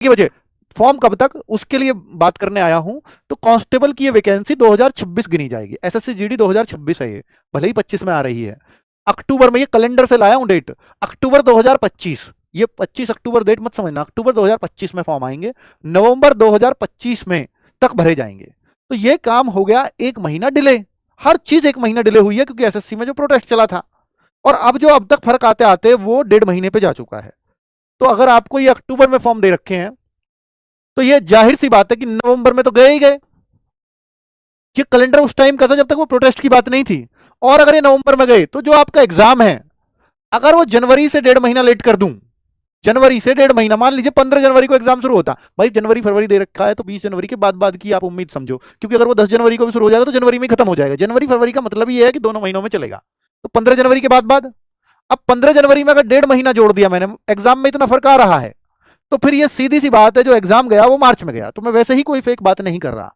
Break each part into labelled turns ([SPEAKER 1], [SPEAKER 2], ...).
[SPEAKER 1] देखिए बच्चे, फॉर्म कब तक, उसके लिए बात करने आया हूं। तो कांस्टेबल की ये वैकेंसी 2026 गिनी जाएगी। एसएससी जीडी 2026 है ये, भले ही 25 में आ रही है। अक्टूबर में, ये कैलेंडर से लाया हूं डेट, अक्टूबर 2025, ये 25 अक्टूबर डेट मत समझना, अक्टूबर 2025 में फॉर्म आएंगे, नवंबर 2025 में तक भरे जाएंगे। तो ये काम हो गया 1 महीना डिले। हर चीज 1 महीना डिले हुई है क्योंकि एसएससी में जो प्रोटेस्ट चला था। और अब जो अब तक फर्क आते आते वो 1.5 महीने पे जा चुका है। तो अगर आपको ये अक्टूबर में फॉर्म दे रखे हैं तो ये जाहिर सी बात है कि नवंबर में तो गए ही गए। ये कैलेंडर उस टाइम का था जब तक वो प्रोटेस्ट की बात नहीं थी। और अगर ये नवंबर में गए तो जो आपका एग्जाम है, अगर वो जनवरी से 1.5 महीना लेट कर दूं, जनवरी से 1.5 महीना, मान लीजिए 15 जनवरी को एग्जाम शुरू होता, भाई जनवरी फरवरी दे रखा है तो 20 जनवरी के बाद की आप उम्मीद समझो, क्योंकि अगर वो 10 जनवरी को भी शुरू हो जाएगा तो जनवरी में खत्म हो जाएगा। जनवरी फरवरी का मतलब ये है कि दोनों महीनों में चलेगा। तो 15 जनवरी के बाद अब 15 जनवरी में अगर 1.5 महीना जोड़ दिया मैंने, एग्जाम में इतना फर्क आ रहा है, तो फिर ये सीधी सी बात है, जो एग्जाम गया वो मार्च में गया। तो मैं वैसे ही कोई फेक बात नहीं कर रहा,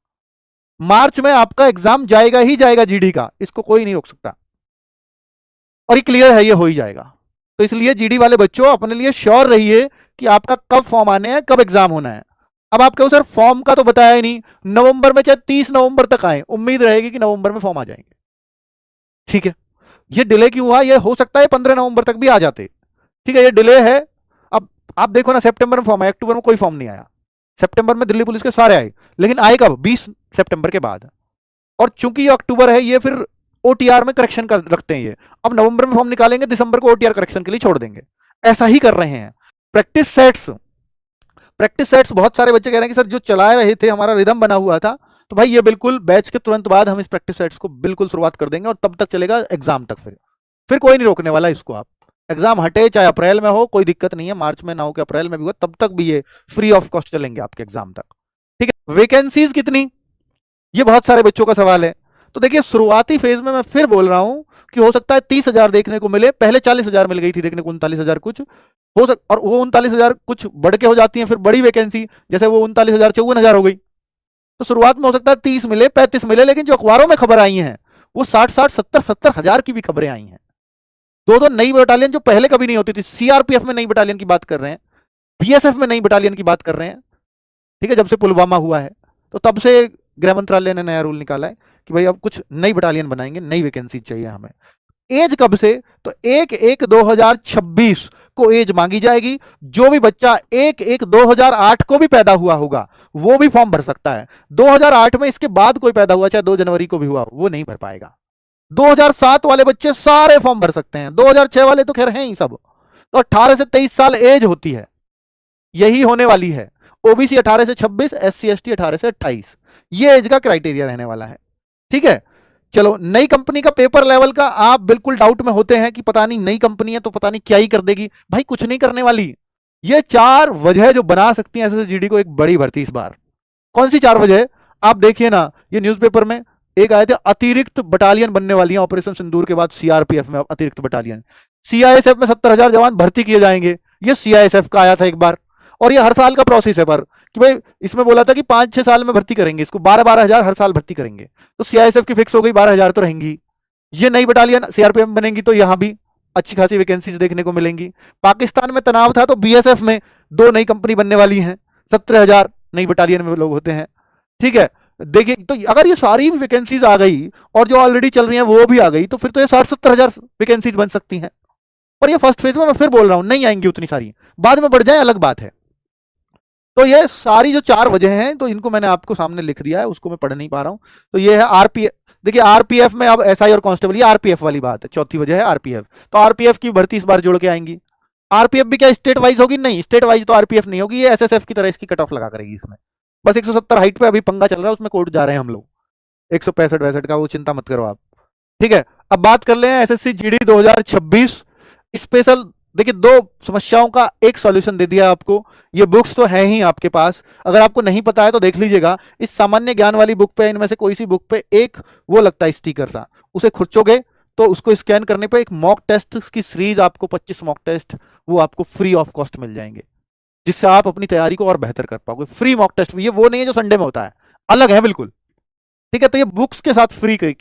[SPEAKER 1] मार्च में आपका एग्जाम जाएगा ही जाएगा जीडी का, इसको कोई नहीं रोक सकता। और ये क्लियर है, ये हो ही जाएगा। तो इसलिए जीडी वाले बच्चों अपने लिए श्योर रहिए कि आपका कब फॉर्म आने हैं, कब एग्जाम होना है। अब आप कहो सर फॉर्म का तो बताया ही नहीं, नवंबर में चाहे 30 नवंबर तक आए, उम्मीद रहेगी कि नवंबर में फॉर्म आ जाएंगे। ठीक है, ये डिले क्यों हुआ, ये हो सकता है 15 नवंबर तक भी आ जाते। ठीक है, ये डिले है। अब आप देखो ना, सितंबर में फॉर्म आया, अक्टूबर में कोई फॉर्म नहीं आया। सितंबर में दिल्ली पुलिस के सारे आए, लेकिन आए कब, 20 सितंबर के बाद। और चूंकि ये अक्टूबर है, ये फिर ओटीआर में करेक्शन कर रखते हैं ये। अब नवंबर में फॉर्म निकालेंगे, दिसंबर को ओटीआर करेक्शन के लिए छोड़ देंगे। ऐसा ही कर रहे हैं। प्रैक्टिस सेट्स, प्रैक्टिस सेट्स बहुत सारे बच्चे कह रहे हैं कि सर जो चला रहे थे, हमारा रिदम बना हुआ था, तो भाई ये बिल्कुल बैच के तुरंत बाद हम इस प्रैक्टिस सेट्स को बिल्कुल शुरुआत कर देंगे और तब तक चलेगा एग्जाम तक। फिर कोई नहीं रोकने वाला इसको। आप एग्जाम हटे चाहे अप्रैल में हो, कोई दिक्कत नहीं है, मार्च में ना हो कि अप्रैल में भी हो, तब तक भी ये फ्री ऑफ कॉस्ट चलेंगे आपके एग्जाम तक। ठीक है, वैकेंसीज कितनी, ये बहुत सारे बच्चों का सवाल है। तो देखिए, शुरुआती फेज में मैं फिर बोल रहा हूं कि हो सकता है 30,000 देखने को मिले, पहले 40,000 मिल गई थी देखने को, 39,000 कुछ हो और वो 39,000 कुछ बढ़ के हो जाती है फिर बड़ी वैकेंसी, जैसे वो 39,000 54,000 हो गई। तो शुरुआत में हो सकता है 30 मिले, 35 मिले, लेकिन जो अखबारों में खबर आई है वो 60-60, 70-70 हजार की भी खबरें आई हैं। दो नई बटालियन जो पहले कभी नहीं होती थी, सीआरपीएफ में नई बटालियन की बात कर रहे हैं, बीएसएफ में नई बटालियन की बात कर रहे हैं। ठीक है, जब से पुलवामा हुआ है तो तब से गृह मंत्रालय ने नया रूल निकाला है कि भाई अब कुछ नई बटालियन बनाएंगे, नई वैकेंसी चाहिए हमें। एज कब से, तो 1/1/2026 को एज मांगी जाएगी। जो भी बच्चा 1/1/2008 को भी पैदा हुआ होगा वो भी फॉर्म भर सकता है। 2008 में इसके बाद कोई पैदा हुआ, चाहे 2 जनवरी को भी हुआ, वो नहीं भर पाएगा। 2007 वाले बच्चे सारे फॉर्म भर सकते हैं, 2006 वाले तो खैर हैं ही सब। तो 18 से 23 साल एज होती है, यही होने वाली है। ओबीसी 18 से 26, एससी एसटी 18 से 28, ये एज का क्राइटेरिया रहने वाला है। ठीक है, चलो, नई कंपनी का पेपर लेवल का आप बिल्कुल डाउट में होते हैं कि पता नहीं नई कंपनी है तो पता नहीं क्या ही कर देगी। भाई कुछ नहीं करने वाली। ये 4 वजह जो बना सकती हैं एसएसजीडी को एक बड़ी भर्ती इस बार। कौन सी 4 वजह, आप देखिए ना, ये न्यूज़पेपर में एक आए थे, अतिरिक्त बटालियन बनने वाली है ऑपरेशन सिंदूर के बाद सीआरपीएफ में अतिरिक्त बटालियन। सीआईएसएफ में 70,000 जवान भर्ती किए जाएंगे, ये सीआईएसएफ का आया था एक बार। और ये हर साल का प्रोसेस है, पर कि भाई इसमें बोला था कि 5-6 साल में भर्ती करेंगे इसको, 12-12 हजार हर साल भर्ती करेंगे। तो सीआईएसएफ की फिक्स हो गई, 12,000 तो रहेंगी। ये नई बटालियन सीआरपीएफ में बनेंगी तो यहां भी अच्छी खासी वैकेंसीज देखने को मिलेंगी। पाकिस्तान में तनाव था तो बीएसएफ में 2 नई कंपनी बनने वाली हैं, 17,000 नई बटालियन में लोग होते हैं। ठीक है, देखिए, तो अगर ये सारी वैकेंसीज आ गई और जो ऑलरेडी चल रही हैं वो भी आ गई, तो फिर तो ये 60-70 हजार वैकेंसीज बन सकती हैं। पर ये फर्स्ट फेज में, मैं फिर बोल रहा हूं, नहीं आएंगी उतनी सारी, बाद में बढ़ जाए अलग बात है। तो ये सारी जो 4 वजह हैं, तो इनको मैंने आपको सामने लिख दिया है, उसको मैं पढ़ नहीं पा रहा हूं। तो ये है आरपीएफ। देखिए आरपीएफ में अब एसआई और कांस्टेबल, ये आरपीएफ वाली बात है, चौथी वजह है आरपीएफ। तो आरपीएफ की भर्ती इस बार जोड़ के आएंगी। आरपीएफ भी क्या स्टेट वाइज होगी, नहीं, स्टेट वाइज तो आरपीएफ नहीं होगी, ये एसएसएफ की तरह इसकी कट ऑफ लगा करेगी इसमें। बस 170 हाइट पे अभी पंगा चल रहा है, उसमें कोर्ट जा रहे हैं हम लोग, 165-62 का, वो चिंता मत करो आप। ठीक है, अब बात कर ले एसएससी जीडी 2026 स्पेशल। देखिए, 2 समस्याओं का एक सॉल्यूशन दे दिया आपको। ये बुक्स तो है ही आपके पास, अगर आपको नहीं पता है तो देख लीजिएगा। इस सामान्य ज्ञान वाली बुक पे, इनमें से कोई सी बुक पे एक वो लगता है स्टिकर सा, उसे खुरचोगे तो उसको स्कैन करने पे एक मॉक टेस्ट की सीरीज आपको, 25 मॉक टेस्ट, वो आपको फ्री ऑफ कॉस्ट मिल जाएंगे, जिससे आप अपनी तैयारी को और बेहतर कर पाओगे। फ्री मॉक टेस्ट, ये वो नहीं है जो संडे में होता है, अलग है बिल्कुल। ठीक है, तो ये बुक्स के साथ फ्री किए